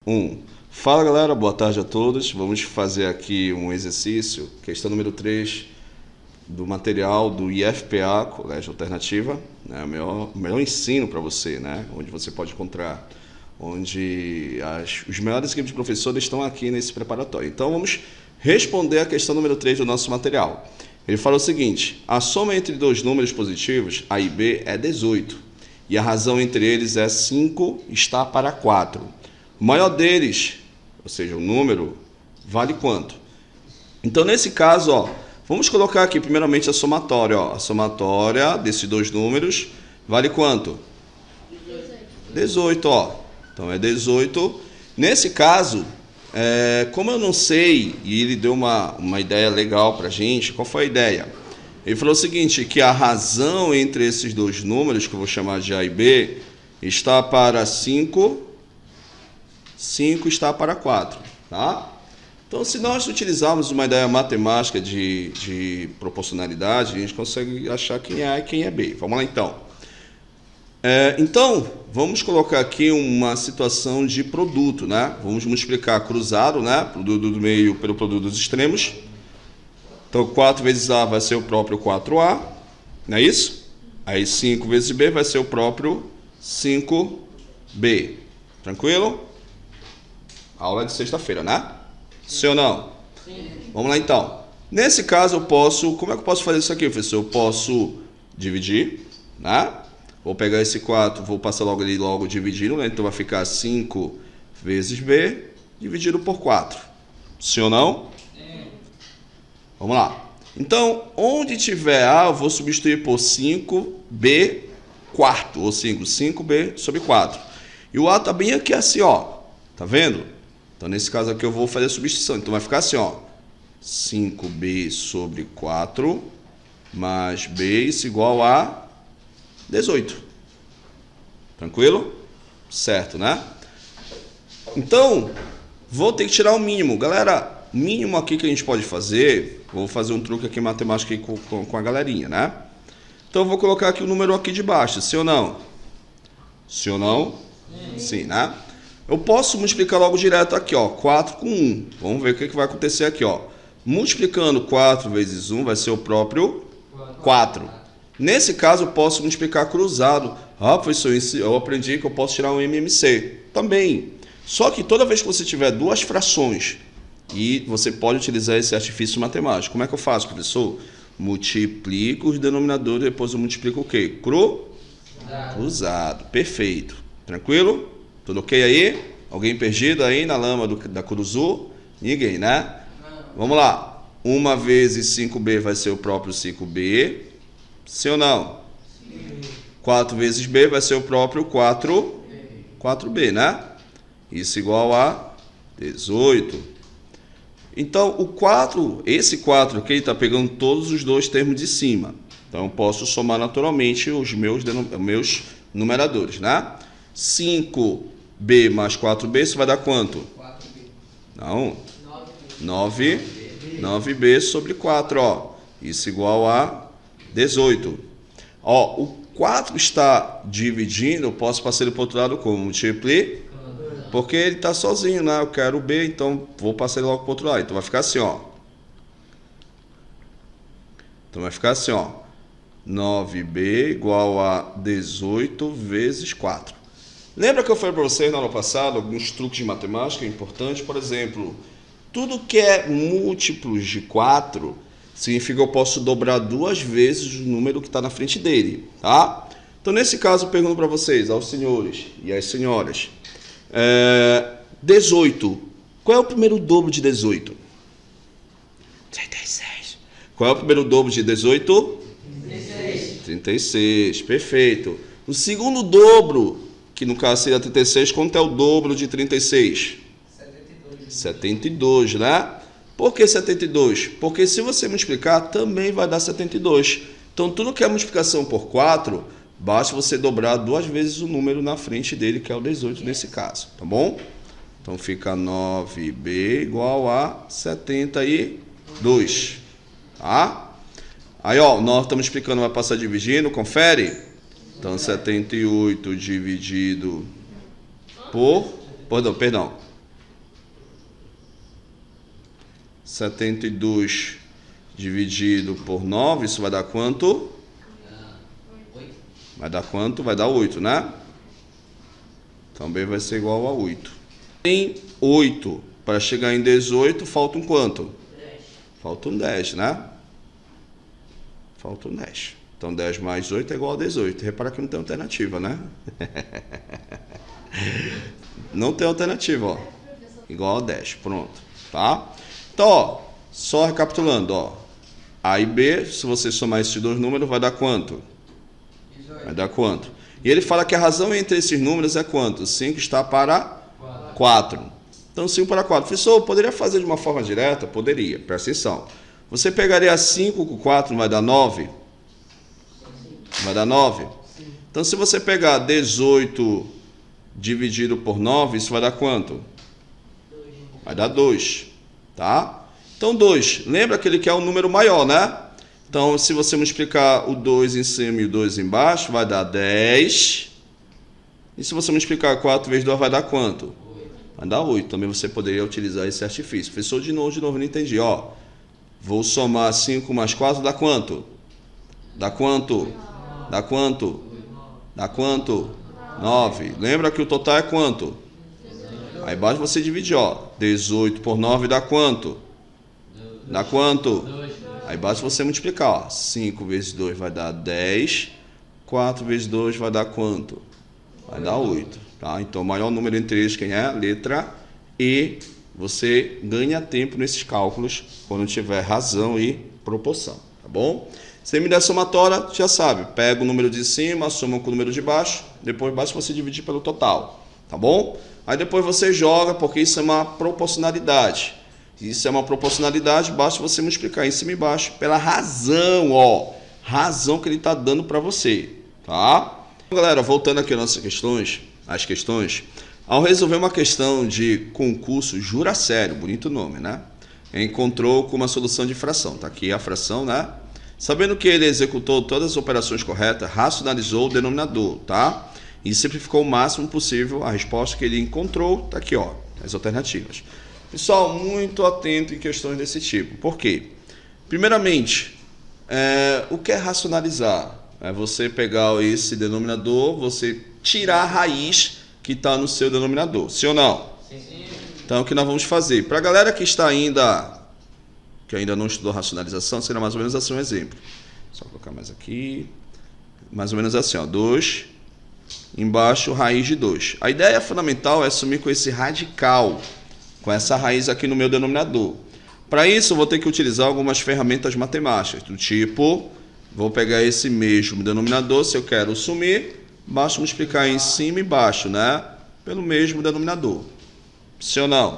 1. Fala galera, boa tarde a todos. Vamos fazer aqui um exercício, questão número 3 do material do IFPA, Colégio Alternativa, né? O melhor ensino para você, né? Onde você pode encontrar, onde os melhores equipes de professores estão aqui nesse preparatório. Então vamos responder a questão número 3 do nosso material. Ele fala o seguinte: a soma entre dois números positivos, A e B, é 18, e a razão entre eles é 5 está para 4. O maior deles, ou seja, o número, vale quanto? Então, nesse caso, ó, vamos colocar aqui primeiramente a somatória. Ó. A somatória desses dois números vale quanto? 18, ó. Então, é 18. Nesse caso, como eu não sei, e ele deu uma ideia legal para a gente, qual foi a ideia? Ele falou o seguinte, que a razão entre esses dois números, que eu vou chamar de A e B, está para 5, 5 está para 4, tá? Então, se nós utilizarmos uma ideia matemática de proporcionalidade, a gente consegue achar quem é A e quem é B. Vamos lá, então. Então, vamos colocar aqui uma situação de produto, né? Vamos multiplicar cruzado, né? Produto do meio pelo produto dos extremos. Então, 4 vezes A vai ser o próprio 4A, não é isso? Aí, 5 vezes B vai ser o próprio 5B. Tranquilo? Aula de sexta-feira, né? Sim ou não? Sim. Vamos lá, então. Nesse caso, eu posso... Como é que eu posso fazer isso aqui, professor? Eu posso dividir, né? Vou pegar esse 4, vou passar logo ali, logo dividindo, né? Então, vai ficar 5 vezes B dividido por 4. Sim ou não? Sim. Vamos lá. Então, onde tiver A, eu vou substituir por 5B quarto, ou 5B sobre 4. E o A está bem aqui assim, ó. Tá vendo? Então, nesse caso aqui, eu vou fazer a substituição. Então, vai ficar assim, ó. 5B sobre 4, mais B, isso igual a 18. Tranquilo? Certo, né? Então, vou ter que tirar o mínimo. Galera, mínimo aqui que a gente pode fazer, vou fazer um truque aqui em matemática aqui com a galerinha, né? Então, eu vou colocar aqui o número aqui de baixo, sim ou não? Sim ou não? Sim, né? Eu posso multiplicar logo direto aqui, ó, 4 com 1. Vamos ver o que vai acontecer aqui, ó. Multiplicando 4 vezes 1 vai ser o próprio 4. Nesse caso, eu posso multiplicar cruzado. Ah, professor, eu aprendi que eu posso tirar um MMC. Também. Só que toda vez que você tiver duas frações, e você pode utilizar esse artifício matemático. Como é que eu faço, professor? Multiplico os denominadores, depois eu multiplico o quê? Cruzado. Perfeito. Tranquilo? Tudo ok aí? Alguém perdido aí na lama da Curuzu? Ninguém, né? Não. Vamos lá. 1 vezes 5B vai ser o próprio 5B. Sim ou não? Sim. 4 vezes B vai ser o próprio 4B, né? Isso igual a 18. Então, o 4, esse 4 aqui, está pegando todos os dois termos de cima. Então, eu posso somar naturalmente os meus numeradores, né? 5B mais 4B, isso vai dar quanto? 4B. Não. 9B sobre 4, ó. Isso igual a 18. Ó, o 4 está dividindo, eu posso passar ele para o outro lado como? Multiplicar. Porque ele está sozinho, né? Eu quero o B, então vou passar ele logo para o outro lado. Então vai ficar assim, ó. Então vai ficar assim, ó. 9B igual a 18 vezes 4. Lembra que eu falei para vocês na aula passada alguns truques de matemática importantes? Por exemplo, tudo que é múltiplos de 4 significa que eu posso dobrar 2 vezes o número que está na frente dele, tá? Então, nesse caso, eu pergunto para vocês, aos senhores e às senhoras, 18. Qual é o primeiro dobro de 18? 36. Qual é o primeiro dobro de 18? 36. Perfeito. O segundo dobro, que no caso seria 36, quanto é o dobro de 36? 72, né? Por que 72? Porque se você multiplicar, também vai dar 72. Então, tudo que é multiplicação por 4, basta você dobrar 2 vezes o número na frente dele, que é o 18 nesse caso, tá bom? Então, fica 9B igual a 72, tá? Aí, ó, nós estamos explicando, vai passar dividindo, confere? Então, 78 dividido por... Perdão. 72 dividido por 9, isso vai dar quanto? Vai dar quanto? Vai dar 8, né? Também vai ser igual a 8. Em 8, para chegar em 18, falta um quanto? 10. Falta um 10, né? Falta um 10. Então 10 mais 8 é igual a 18. Repara que não tem alternativa, né? Não tem alternativa, ó. Igual a 10, pronto, tá? Então, ó, só recapitulando, ó. A e B, se você somar esses dois números, vai dar quanto? 18. Vai dar quanto? E ele fala que a razão entre esses números é quanto? 5 está para 4. Então, 5 para 4. Professor, poderia fazer de uma forma direta? Poderia, presta atenção. Você pegaria 5 com 4, não vai dar 9? Vai dar 9? Então, se você pegar 18 dividido por 9, isso vai dar quanto? Vai dar 2, tá? Então, 2. Lembra que ele quer um número maior, né? Então, se você multiplicar o 2 em cima e o 2 embaixo, vai dar 10. E se você multiplicar 4 vezes 2, vai dar quanto? Vai dar 8. Também você poderia utilizar esse artifício. Professor, de novo, não entendi. Ó, vou somar 5 mais 4, dá quanto? Dá quanto? Dá quanto? Dá quanto? 9. Lembra que o total é quanto? Aí embaixo você divide, ó. 18 por 9 dá quanto? Dá quanto? Aí basta você multiplicar, ó. 5 vezes 2 vai dar 10. 4 vezes 2 vai dar quanto? Vai dar 8. Tá? Então, o maior número entre eles, quem é? Letra E. Você ganha tempo nesses cálculos quando tiver razão e proporção. Tá bom? Se me der somatória, já sabe. Pega o número de cima, soma com o número de baixo. Depois basta você dividir pelo total. Tá bom? Aí depois você joga, porque isso é uma proporcionalidade. Isso é uma proporcionalidade, basta você multiplicar em cima e embaixo pela razão, ó. Razão que ele está dando para você, tá? Então, galera, voltando aqui às questões, ao resolver uma questão de concurso Jura Sério, bonito nome, né? Encontrou com uma solução de fração, tá aqui a fração, né? Sabendo que ele executou todas as operações corretas, racionalizou o denominador, tá? E simplificou o máximo possível a resposta que ele encontrou, tá aqui, ó, as alternativas. Pessoal, muito atento em questões desse tipo. Por quê? Primeiramente, o que é racionalizar? É você pegar esse denominador, você tirar a raiz que está no seu denominador. Sim ou não? Sim. Então, o que nós vamos fazer? Para a galera que ainda não estudou racionalização, será mais ou menos assim um exemplo. Só colocar mais aqui. Mais ou menos assim, ó. 2, embaixo, raiz de 2. A ideia fundamental é assumir com esse radical, com essa raiz aqui no meu denominador. Para isso, eu vou ter que utilizar algumas ferramentas matemáticas, do tipo, vou pegar esse mesmo denominador, se eu quero sumir, basta multiplicar em cima e embaixo, né? Pelo mesmo denominador. Sim ou não?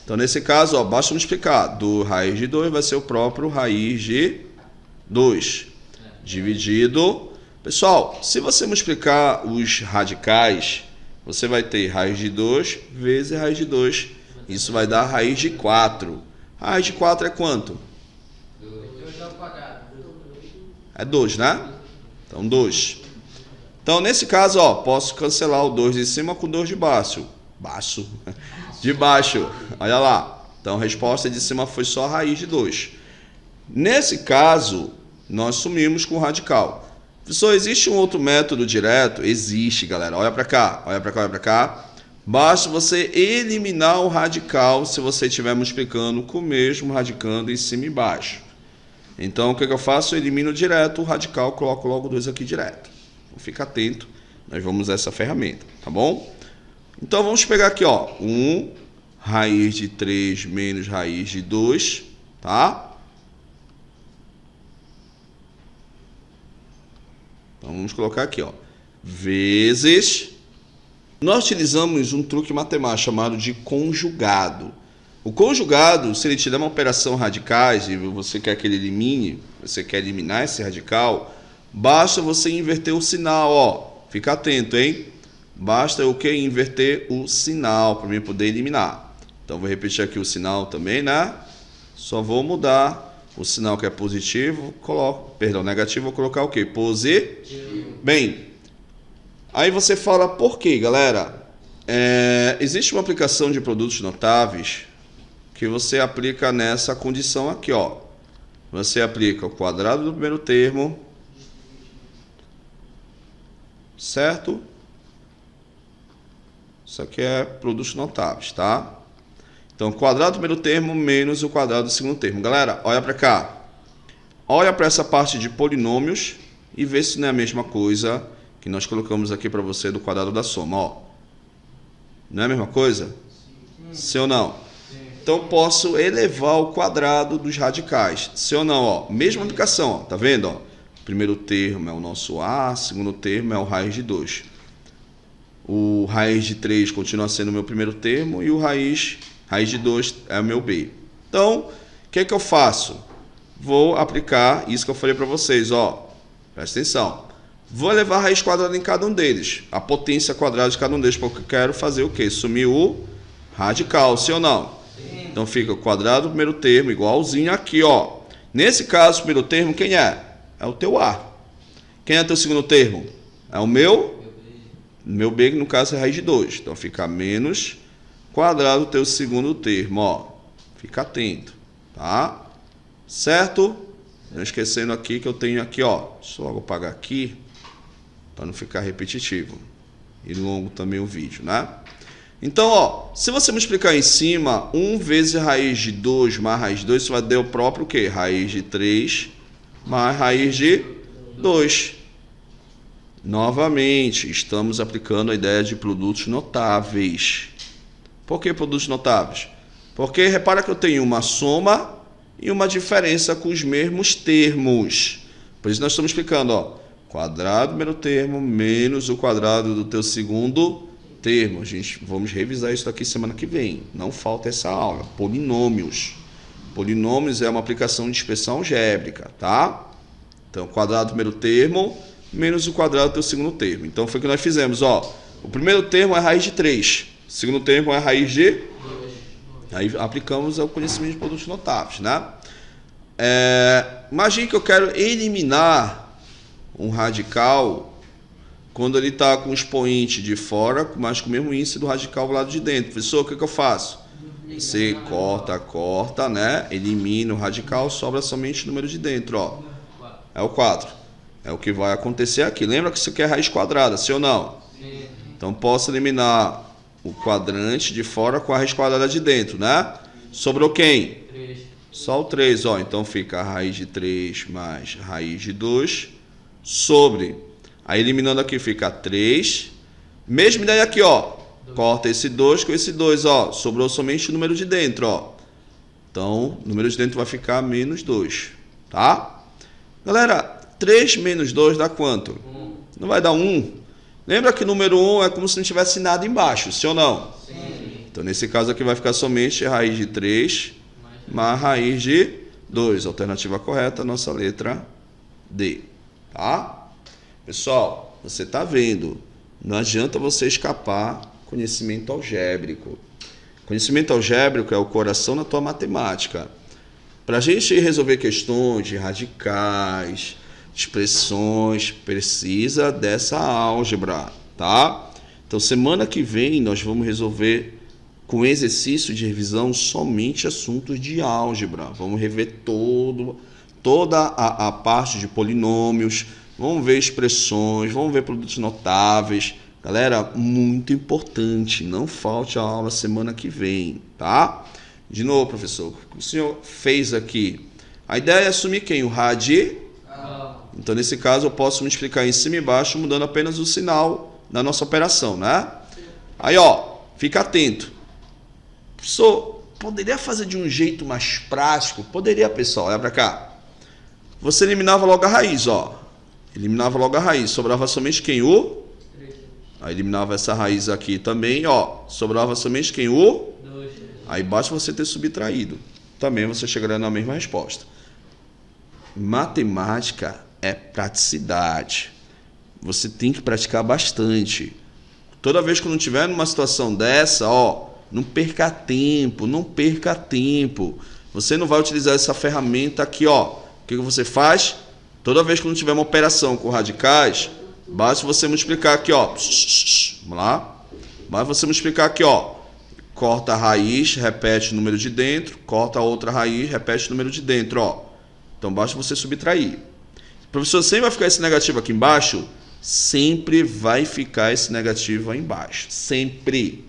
Então, nesse caso, ó, basta multiplicar. Do raiz de 2 vai ser o próprio raiz de 2. Dividido. Pessoal, se você multiplicar os radicais, você vai ter raiz de 2 vezes raiz de 2. Isso vai dar raiz de 4. Raiz de 4 é quanto? 2 ao quadrado. É 2, né? Então, 2. Então, nesse caso, ó, posso cancelar o 2 de cima com o 2 de baixo. De baixo. Olha lá. Então, a resposta de cima foi só a raiz de 2. Nesse caso, nós sumimos com o radical. Professor, existe um outro método direto? Existe, galera. Olha para cá, olha para cá, olha para cá. Basta você eliminar o radical se você estiver multiplicando com o mesmo radicando em cima e embaixo. Então, o que eu faço? Eu elimino direto o radical, coloco logo 2 aqui direto. Então, fica atento, nós vamos usar essa ferramenta, tá bom? Então, vamos pegar aqui, ó, 1, raiz de 3 menos raiz de 2, tá? Então, vamos colocar aqui, ó, vezes. Nós utilizamos um truque matemático chamado de conjugado. O conjugado, se ele te der uma operação radicais e você quer que ele elimine, você quer eliminar esse radical, basta você inverter o sinal, ó. Fica atento, hein? Basta o que? Inverter o sinal para mim poder eliminar. Então, vou repetir aqui o sinal também, né? Só vou mudar o sinal que é positivo, negativo, vou colocar o quê? Positivo. Bem, aí você fala, por quê, galera? Existe uma aplicação de produtos notáveis que você aplica nessa condição aqui, ó. Você aplica o quadrado do primeiro termo, certo? Isso aqui é produtos notáveis, tá? Então, quadrado do primeiro termo menos o quadrado do segundo termo. Galera, olha para cá. Olha para essa parte de polinômios e vê se não é a mesma coisa que nós colocamos aqui para você do quadrado da soma, ó. Não é a mesma coisa? Sim ou não? Então, posso elevar o quadrado dos radicais. Sim ou não? Ó, mesma aplicação, ó, tá vendo? Ó? Primeiro termo é o nosso A, segundo termo é o raiz de 2. O raiz de 3 continua sendo o meu primeiro termo e o raiz de 2 é o meu B. Então, o que é que eu faço? Vou aplicar isso que eu falei para vocês, ó. Presta atenção. Vou elevar a raiz quadrada em cada um deles. A potência quadrada de cada um deles, porque eu quero fazer o quê? Sumir o radical, sim ou não? Sim. Então, fica o quadrado do primeiro termo igualzinho aqui, ó. Nesse caso, o primeiro termo, quem é? É o teu A. Quem é o teu segundo termo? É o meu B, que no caso é raiz de 2. Então, fica menos quadrado do teu segundo termo, ó. Fica atento, tá? Certo? Não esquecendo aqui que eu tenho aqui, ó. Deixa eu logo apagar aqui, para não ficar repetitivo. E longo também o vídeo, né? Então, ó, se você multiplicar em cima, 1 vezes raiz de 2 mais raiz de 2, isso vai dar o próprio o quê? Raiz de 3 mais raiz de 2. Novamente, estamos aplicando a ideia de produtos notáveis. Por que produtos notáveis? Porque repara que eu tenho uma soma e uma diferença com os mesmos termos. Por isso nós estamos explicando, ó, quadrado do primeiro termo menos o quadrado do teu segundo termo. Vamos revisar isso aqui semana que vem. Não falta essa aula. Polinômios. Polinômios é uma aplicação de expressão algébrica, tá? Então, quadrado do primeiro termo menos o quadrado do teu segundo termo. Então, foi o que nós fizemos, ó. O primeiro termo é raiz de 3. O segundo termo é raiz de 2. Aí aplicamos o conhecimento de produtos notáveis, né? Imagine que eu quero eliminar um radical quando ele está com o expoente de fora, mas com o mesmo índice do radical do lado de dentro. Professor, o que eu faço? Você corta, né? Elimina o radical, sobra somente o número de dentro, ó. É o 4. É o que vai acontecer aqui. Lembra que isso aqui é raiz quadrada, sim ou não? Sim. Então, posso eliminar o quadrante de fora com a raiz quadrada de dentro, né? Sobrou quem? 3. Só o 3, ó. Então, fica a raiz de 3 mais raiz de 2 sobre. Aí, eliminando aqui, fica 3. Mesma ideia aqui, ó. Corta esse 2 com esse 2, ó. Sobrou somente o número de dentro, ó. Então, o número de dentro vai ficar menos 2, tá? Galera, 3 menos 2 dá quanto? 1. Não vai dar 1? Lembra que o número 1 é como se não tivesse nada embaixo, sim ou não? Sim. Então, nesse caso aqui vai ficar somente raiz de 3 mais raiz de 2. Alternativa correta, nossa letra D. Tá? Pessoal, você está vendo. Não adianta você escapar conhecimento algébrico. Conhecimento algébrico é o coração da tua matemática. Para a gente resolver questões de radicais, expressões, precisa dessa álgebra, tá? Então, semana que vem nós vamos resolver com exercício de revisão somente assuntos de álgebra. Vamos rever toda a parte de polinômios, vamos ver expressões, vamos ver produtos notáveis. Galera, muito importante, não falte a aula semana que vem, tá? De novo, professor, o que o senhor fez aqui? A ideia é assumir quem? O radical. Então, nesse caso, eu posso multiplicar em cima e embaixo, mudando apenas o sinal da nossa operação, né? Aí, ó, fica atento. Professor, poderia fazer de um jeito mais prático? Poderia, pessoal, olha para cá. Você eliminava logo a raiz, ó. Eliminava logo a raiz, sobrava somente quem? O? 3. Aí, eliminava essa raiz aqui também, ó. Sobrava somente quem? O? 2. Aí, basta você ter subtraído. Também você chegaria na mesma resposta. Matemática é praticidade. Você tem que praticar bastante. Toda vez que não tiver numa situação dessa, ó, não perca tempo, não perca tempo. Você não vai utilizar essa ferramenta aqui, ó. O que você faz? Toda vez que não tiver uma operação com radicais, basta você multiplicar aqui, ó. Vamos lá. Basta você multiplicar aqui, ó. corta a raiz, repete o número de dentro, corta a outra raiz, repete o número de dentro, ó. Então basta você subtrair. Professor, sempre vai ficar esse negativo aqui embaixo? Sempre vai ficar esse negativo aí embaixo, sempre.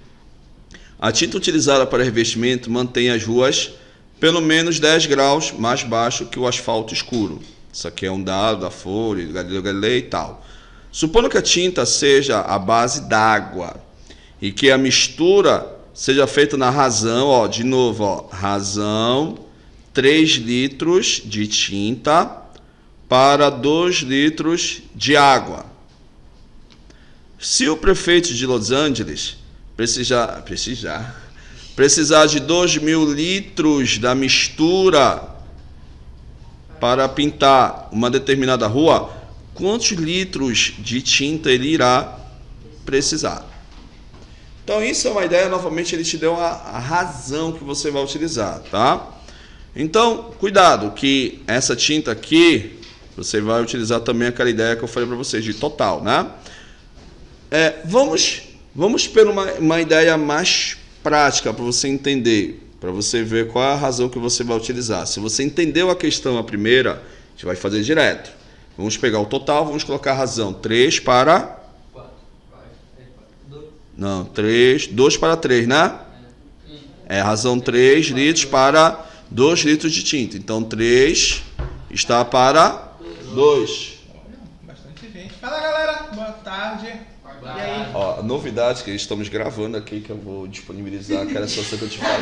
A tinta utilizada para revestimento mantém as ruas pelo menos 10 graus mais baixo que o asfalto escuro. Isso aqui é um dado da Folha, Galileu Galilei e tal. Supondo que a tinta seja a base d'água e que a mistura seja feita na razão, ó, de novo, ó, razão, 3 litros de tinta para 2 litros de água. Se o prefeito de Los Angeles precisar de 2.000 litros da mistura para pintar uma determinada rua, quantos litros de tinta ele irá precisar? Então, isso é uma ideia, novamente, ele te deu a razão que você vai utilizar, tá? Então, cuidado, que essa tinta aqui, você vai utilizar também aquela ideia que eu falei para vocês, de total, né? Vamos por uma ideia mais prática para você entender, para você ver qual é a razão que você vai utilizar. Se você entendeu a questão, a primeira, a gente vai fazer direto. Vamos pegar o total, vamos colocar a razão 3 para... 4. Não, 3, 2 para 3, né? É, razão 3 litros para 2 litros de tinta. Então, 3 está para 2. Bastante gente. Fala, galera. Boa tarde. E aí? Ó, a novidade que estamos gravando aqui, que eu vou disponibilizar, que era só que eu te falei.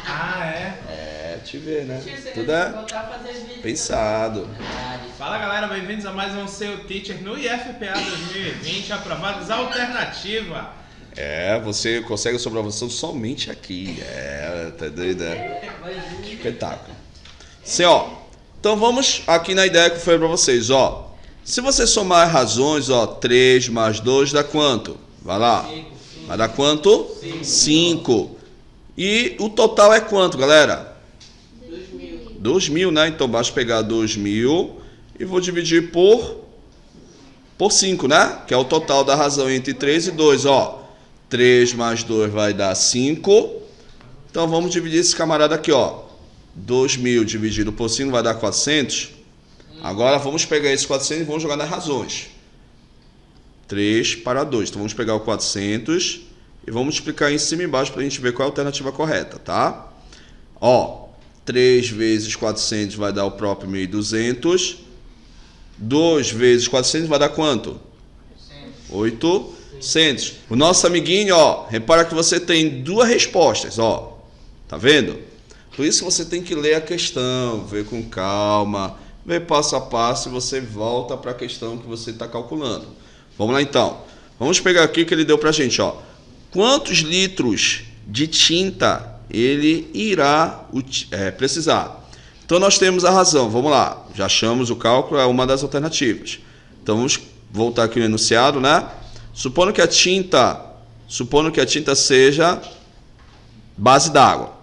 Ah, é? É, te ver, né? Tudo é pensado. Fala, galera. Bem-vindos a mais um Seu Teacher no IFPA 2020, aprovados alternativa. É, você consegue a sua aprovação somente aqui. É, tá doido, né? Espetáculo. Assim, ó. Então vamos aqui na ideia que eu falei pra vocês, ó. Se você somar razões, ó, 3 mais 2 dá quanto? Vai lá. Vai dar quanto? 5. E o total é quanto, galera? 2.000, né? Então basta pegar 2.000 e vou dividir por 5, né? Que é o total da razão entre 3 e 2, ó. 3 mais 2 vai dar 5. Então vamos dividir esse camarada aqui, ó. 2.000 dividido por 5 vai dar 400. Agora vamos pegar esses 400 e vamos jogar nas razões. 3 para 2. Então vamos pegar o 400 e vamos multiplicar em cima e embaixo para a gente ver qual é a alternativa correta, tá? Ó, 3 vezes 400 vai dar o próprio 1.200. 2 vezes 400 vai dar quanto? 800. O nosso amiguinho, ó, repara que você tem duas respostas, ó. Tá vendo? Por isso você tem que ler a questão, ver com calma, ver passo a passo e você volta para a questão que você está calculando. Vamos lá então. Vamos pegar aqui o que ele deu para a gente, ó. Quantos litros de tinta ele irá precisar? Então nós temos a razão. Vamos lá. Já achamos o cálculo, é uma das alternativas. Então vamos voltar aqui no enunciado, né? Supondo que a tinta seja base d'água.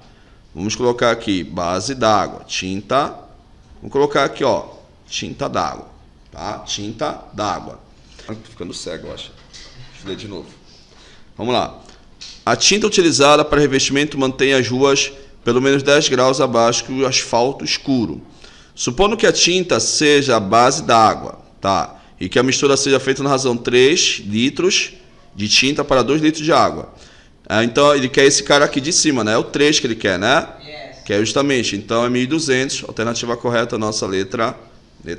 Vamos colocar aqui base d'água, tinta. Vamos colocar aqui, ó, tinta d'água, tá? Tinta d'água. Tô ficando cego, eu acho. Deixa eu ler de novo. Vamos lá. A tinta utilizada para revestimento mantém as ruas pelo menos 10 graus abaixo que o asfalto escuro. Supondo que a tinta seja a base d'água, tá? E que a mistura seja feita na razão 3 litros de tinta para 2 litros de água. Então, ele quer esse cara aqui de cima, né? É o 3 que ele quer, né? Yes. Que é justamente, então é 1.200, alternativa correta, nossa letra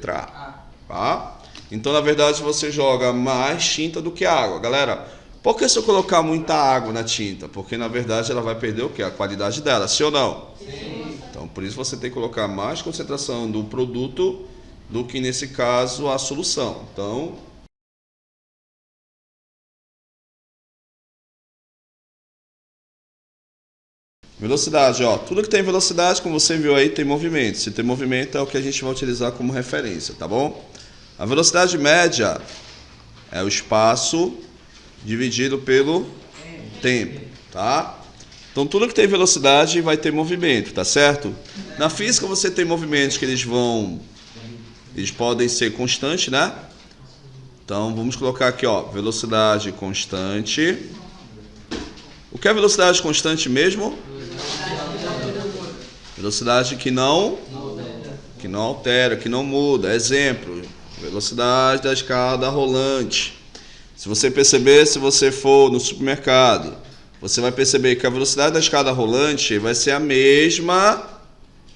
A. Tá? Então, na verdade, você joga mais tinta do que água. Galera, por que se eu colocar muita água na tinta? Porque, na verdade, ela vai perder o quê? A qualidade dela, sim ou não? Sim. Então, por isso você tem que colocar mais concentração do produto do que, nesse caso, a solução. Então, velocidade, ó. Tudo que tem velocidade, como você viu aí, tem movimento. Se tem movimento, é o que a gente vai utilizar como referência, tá bom? A velocidade média é o espaço dividido pelo tempo, tá? Então, tudo que tem velocidade vai ter movimento, tá certo? Na física, você tem movimentos que eles podem ser constantes, né? Então, vamos colocar aqui, ó, velocidade constante. O que é velocidade constante mesmo? Velocidade que não altera, que não muda. Exemplo, velocidade da escada rolante. Se você perceber, se você for no supermercado, você vai perceber que a velocidade da escada rolante vai ser a mesma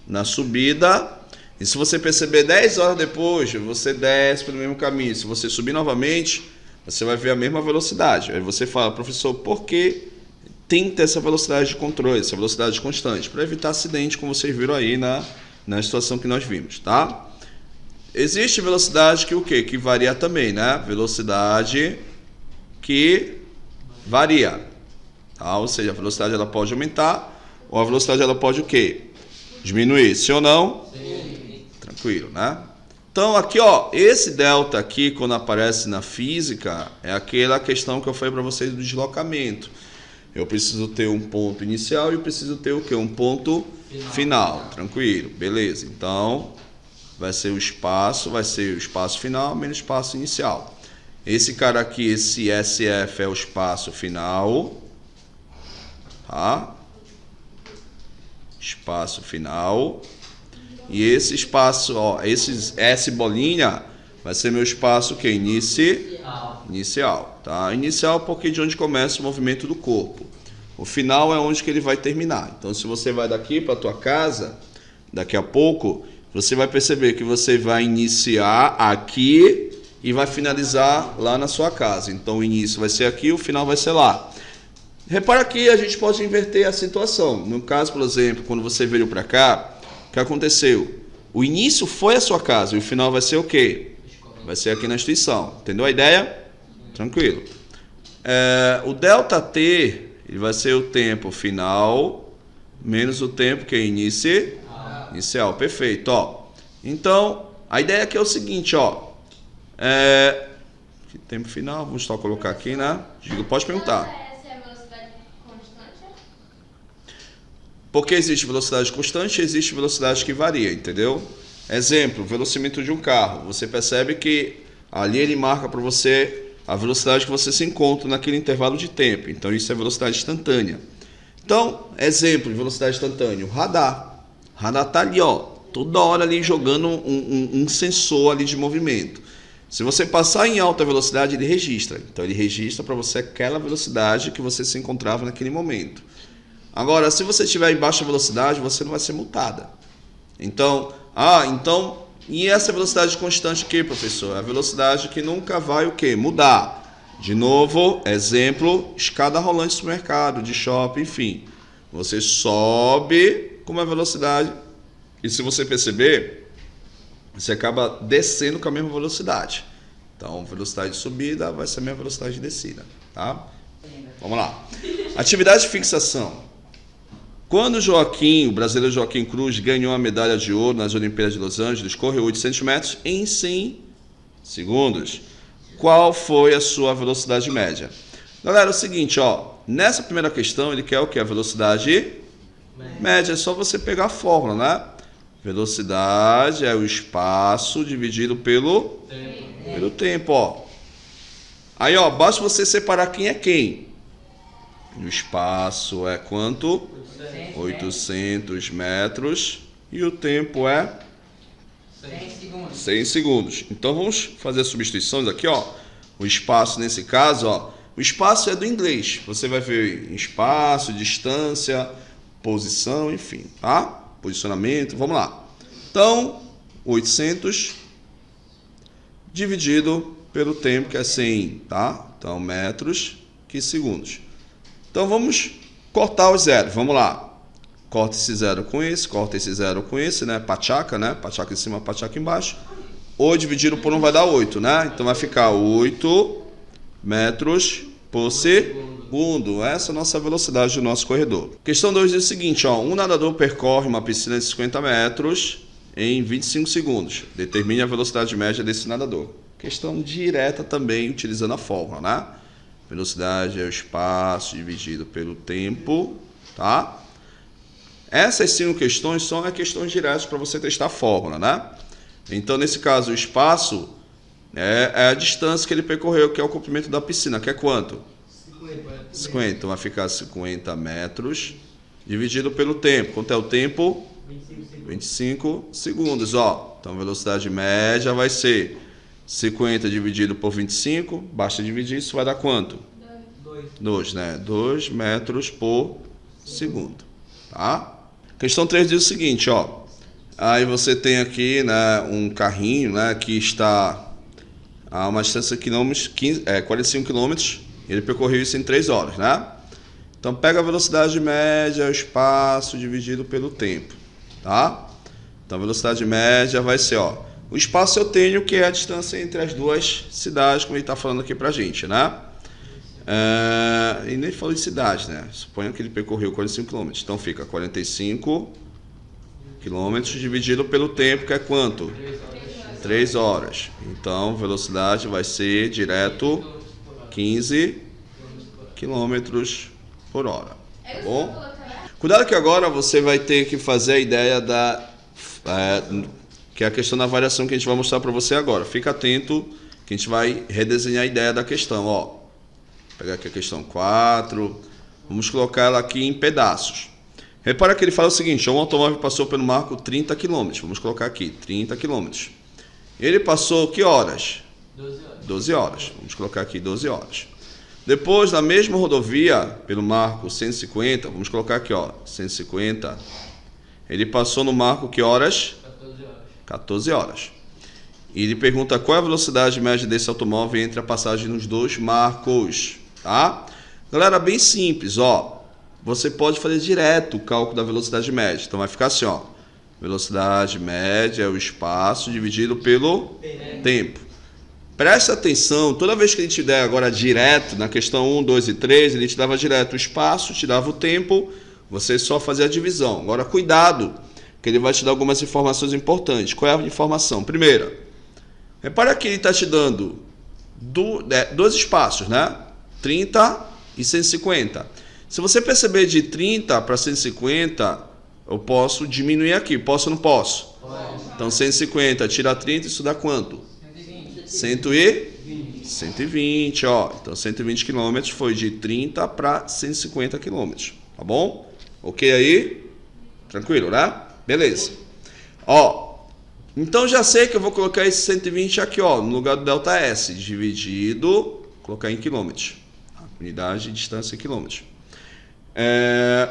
na subida. E se você perceber 10 horas depois, você desce pelo mesmo caminho. Se você subir novamente, você vai ver a mesma velocidade. Aí você fala, professor, por que tem que ter essa velocidade de controle, essa velocidade constante? Para evitar acidente, como vocês viram aí na situação que nós vimos, tá? Existe velocidade que o quê? Que varia também, né? Velocidade que varia, tá? Ou seja, a velocidade ela pode aumentar ou a velocidade ela pode o quê? Diminuir, sim ou não? Sim. Tranquilo, né? Então aqui, ó, esse delta aqui, quando aparece na física, é aquela questão que eu falei para vocês do deslocamento. Eu preciso ter um ponto inicial e eu preciso ter o quê? Um ponto final. Tranquilo, beleza. Então, vai ser o espaço final menos o espaço inicial. Esse cara aqui, esse SF é o espaço final, tá? Espaço final. E esse espaço, ó, S bolinha vai ser meu espaço que inicial, tá? Inicial porque de onde começa o movimento do corpo. O final é onde que ele vai terminar. Então, se você vai daqui para a tua casa, daqui a pouco, você vai perceber que você vai iniciar aqui e vai finalizar lá na sua casa. Então, o início vai ser aqui, o final vai ser lá. Repara que a gente pode inverter a situação. No caso, por exemplo, quando você veio para cá, o que aconteceu? O início foi a sua casa e o final vai ser o quê? Vai ser aqui na instituição. Entendeu a ideia? Tranquilo. O ΔT ele vai ser o tempo final menos o tempo que é inicial. Perfeito. Ó. Então, a ideia aqui é o seguinte, ó. Tempo final, vamos só colocar aqui, né? Pode perguntar. Essa é a velocidade constante? Porque existe velocidade constante e existe velocidade que varia, entendeu? Exemplo, velocímetro de um carro. Você percebe que ali ele marca para você a velocidade que você se encontra naquele intervalo de tempo. Então, isso é velocidade instantânea. Então, exemplo de velocidade instantânea, o radar. O radar está ali, ó, toda hora ali jogando um sensor ali de movimento. Se você passar em alta velocidade, ele registra. Então, ele registra para você aquela velocidade que você se encontrava naquele momento. Agora, se você estiver em baixa velocidade, você não vai ser multada. Então, e essa velocidade constante aqui, professor? É a velocidade que nunca vai o quê? Mudar. De novo, exemplo, escada rolante de supermercado, de shopping, enfim. Você sobe com uma velocidade e se você perceber, você acaba descendo com a mesma velocidade. Então, velocidade de subida vai ser a mesma velocidade de descida, tá? Vamos lá. Atividade de fixação. Quando o brasileiro Joaquim Cruz ganhou a medalha de ouro nas Olimpíadas de Los Angeles, correu 800 metros em 100 segundos. Qual foi a sua velocidade média? Galera, é o seguinte, ó, nessa primeira questão ele quer o quê? A velocidade média. É só você pegar a fórmula, né? Velocidade é o espaço dividido pelo tempo, ó. Aí, ó, basta você separar quem é quem. O espaço é quanto? 800 metros. E o tempo é? 100 segundos. Então, vamos fazer substituições aqui, ó. O espaço, nesse caso, ó. O espaço é do inglês. Você vai ver espaço, distância, posição, enfim, tá? Posicionamento, vamos lá. Então, 800 dividido pelo tempo, que é 100, tá? Então, metros, que segundos. Então, vamos cortar os zeros. Vamos lá. Corta esse zero com esse zero, né? Pachaca, né? Pachaca em cima, pachaca embaixo. 8 dividido por 1 vai dar 8, né? Então, vai ficar 8 metros por segundo. Essa é a nossa velocidade do nosso corredor. Questão 2 diz o seguinte, ó. Um nadador percorre uma piscina de 50 metros em 25 segundos. Determine a velocidade média desse nadador. Questão direta também, utilizando a fórmula, né? Velocidade é o espaço dividido pelo tempo, tá? Essas 5 questões são questões diretas para você testar a fórmula, né? Então, nesse caso, o espaço é a distância que ele percorreu, que é o comprimento da piscina, que é quanto? 50. Então vai ficar 50 metros dividido pelo tempo. Quanto é o tempo? 25 segundos. Ó. Então a velocidade média vai ser 50 dividido por 25. Basta dividir, isso vai dar quanto? 2, né? 2 metros por segundo. Tá? Questão 3 diz o seguinte, ó. Aí você tem aqui, né, um carrinho, né, que está a uma distância de 45 km. Ele percorreu isso em 3 horas, né? Então pega a velocidade média, o espaço dividido pelo tempo, tá? Então a velocidade média vai ser, ó, o espaço eu tenho que é a distância entre as duas cidades, como ele está falando aqui pra gente, né? E nem falou de cidade, né? Suponha que ele percorreu 45 km. Então fica 45 km dividido pelo tempo, que é quanto? 3 horas. Então velocidade vai ser direto 15 km por hora. Tá bom? Cuidado que agora você vai ter que fazer a ideia que é a questão da variação que a gente vai mostrar para você agora. Fica atento que a gente vai redesenhar a ideia da questão. Ó, vou pegar aqui a questão 4. Vamos colocar ela aqui em pedaços. Repara que ele fala o seguinte: um automóvel passou pelo marco 30 km. Vamos colocar aqui 30 km. Ele passou que horas? 12 horas. Vamos colocar aqui 12 horas. Depois, na mesma rodovia, pelo marco 150, vamos colocar aqui, ó, 150. Ele passou no marco que horas? 14 horas. E ele pergunta qual é a velocidade média desse automóvel entre a passagem nos dois marcos, tá? Galera, bem simples, ó. Você pode fazer direto o cálculo da velocidade média. Então vai ficar assim, ó. Velocidade média é o espaço dividido pelo tempo. Presta atenção, toda vez que ele te der agora direto, na questão 1, 2 e 3, ele te dava direto o espaço, te dava o tempo, você só fazia a divisão. Agora cuidado, que ele vai te dar algumas informações importantes. Qual é a informação? Primeira, repara que ele está te dando dois espaços, né? 30 e 150. Se você perceber de 30 para 150, eu posso diminuir aqui. Posso ou não posso? Então 150 tira 30, isso dá quanto? 120, ó. Então 120 km foi de 30 para 150 km, tá bom? Ok aí? Tranquilo, né? Beleza. Ó, então já sei que eu vou colocar esse 120 aqui, ó, no lugar do ΔS, dividido, colocar em quilômetros. Unidade de distância em quilômetros.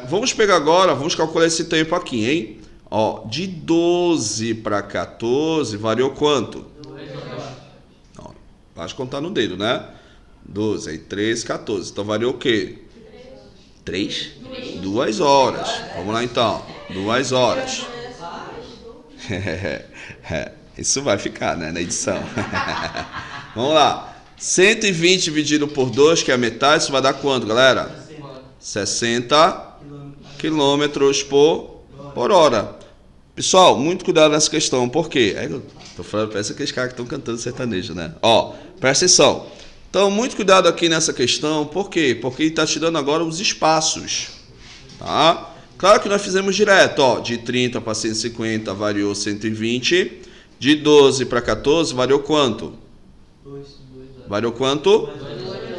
Vamos pegar agora, vamos calcular esse tempo aqui, hein? Ó, de 12 para 14, variou quanto? 2 horas. Ó, basta contar no dedo, né? 12, aí 13, 14. Então variou o quê? 3? 2 horas. Vamos lá então. 2 horas. Isso vai ficar, né, na edição. Vamos lá. 120 dividido por 2, que é a metade, isso vai dar quanto, galera? 60 quilômetros por hora. Pessoal, muito cuidado nessa questão. Por quê? Tô falando, parece aqueles caras que estão cantando sertanejo, né? Ó, presta atenção. Então, muito cuidado aqui nessa questão. Por quê? Porque ele está te dando agora os espaços. Tá? Claro que nós fizemos direto, ó. De 30 para 150 variou 120. De 12 para 14 variou quanto? Variou quanto?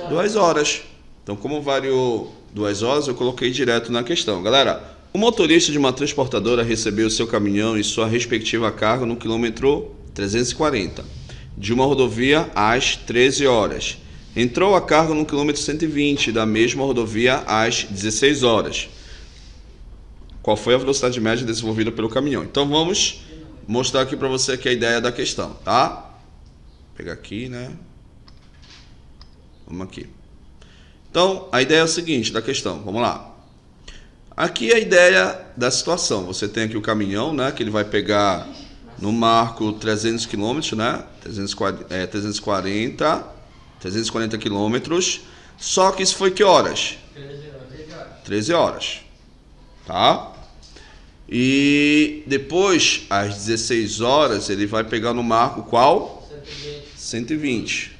2 horas. Então, como variou 2 horas, eu coloquei direto na questão. Galera, o motorista de uma transportadora recebeu seu caminhão e sua respectiva carga no quilômetro 340, de uma rodovia às 13 horas. Entrou a carga no quilômetro 120 da mesma rodovia às 16 horas. Qual foi a velocidade média desenvolvida pelo caminhão? Então, vamos mostrar aqui para você aqui a ideia da questão, tá? Vou pegar aqui, né? Vamos aqui. Então, a ideia é o seguinte da questão, vamos lá. Aqui é a ideia da situação. Você tem aqui o caminhão, né, que ele vai pegar no marco 300 km, né, 340 quilômetros. Só que isso foi que horas? 13 horas. Tá? E depois, às 16 horas, ele vai pegar no marco qual? 120.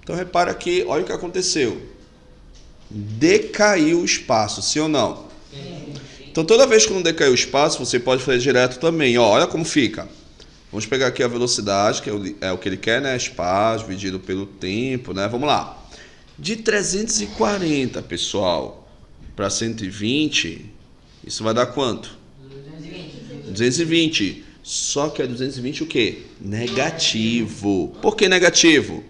Então, repara aqui, olha o que aconteceu. Decaiu o espaço, sim ou não? Sim. Então, toda vez que não decaiu o espaço, você pode fazer direto também. Ó, olha como fica. Vamos pegar aqui a velocidade, que é o que ele quer, né? Espaço dividido pelo tempo, né? Vamos lá. De 340, pessoal, para 120, isso vai dar quanto? 220. Só que é 220 o quê? Negativo. Por que negativo?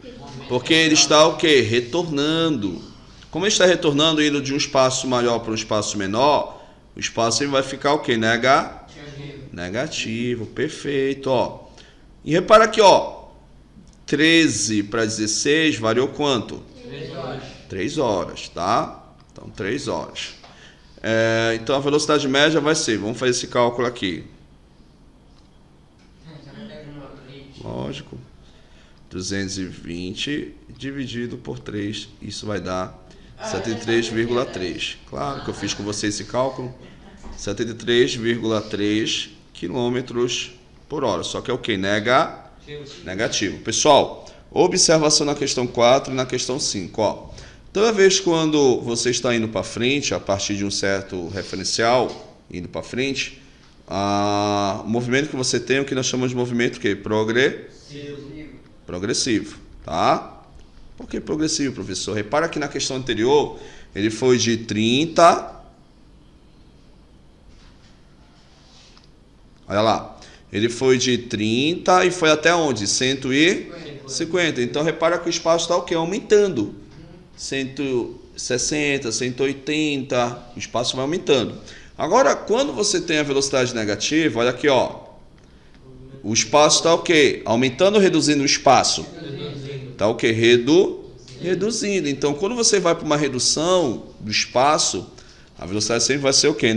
Porque ele está o quê? Retornando. Como ele está retornando, indo de um espaço maior para um espaço menor, o espaço ele vai ficar o quê? Negativo. Perfeito, ó. E repara aqui, ó. 13 para 16 variou quanto? 3 horas, tá? Então, 3 horas. Então, a velocidade média vai ser, vamos fazer esse cálculo aqui. Lógico. 220 dividido por 3, isso vai dar 73,3. Claro que eu fiz com você esse cálculo. 73,3 quilômetros por hora. Só que é o que? Negativo. Pessoal, observação na questão 4 e na questão 5. Ó. Toda vez quando você está indo para frente, a partir de um certo referencial, indo para frente, o movimento que você tem é o que nós chamamos de movimento que? Progressivo. Tá? Por que progressivo, professor? Repara que na questão anterior, ele foi de 30... Olha lá. Ele foi de 30 e foi até onde? 150. Então, repara que o espaço está o quê? Aumentando. 160, 180, o espaço vai aumentando. Agora, quando você tem a velocidade negativa, olha aqui, ó. O espaço está o quê? Aumentando ou reduzindo o espaço? Está o quê? Reduzindo. Então, quando você vai para uma redução do espaço, a velocidade sempre vai ser o quê?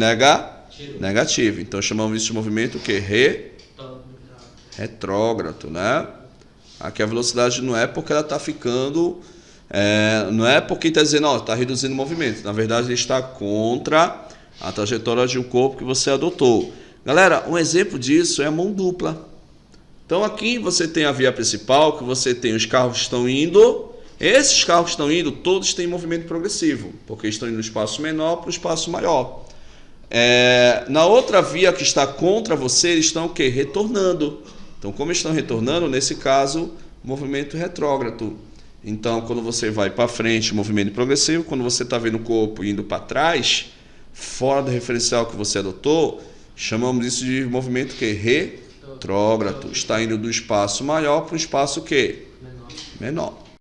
Negativo. Então, chamamos isso de movimento o quê? Retrógrado, né? Aqui a velocidade não é porque ela está ficando... não é porque está dizendo, ó, está reduzindo o movimento. Na verdade, ele está contra a trajetória de um corpo que você adotou. Galera, um exemplo disso é a mão dupla. Então, aqui você tem a via principal, que você tem os carros que estão indo. Esses carros que estão indo, todos têm movimento progressivo, porque estão indo do espaço menor para o espaço maior. Na outra via que está contra você, eles estão o quê? Retornando. Então, como estão retornando, nesse caso, movimento retrógrado. Então, quando você vai para frente, movimento progressivo. Quando você está vendo o corpo indo para trás, fora do referencial que você adotou, chamamos isso de movimento que? Retrógrado. Está indo do espaço maior para o espaço que? Menor.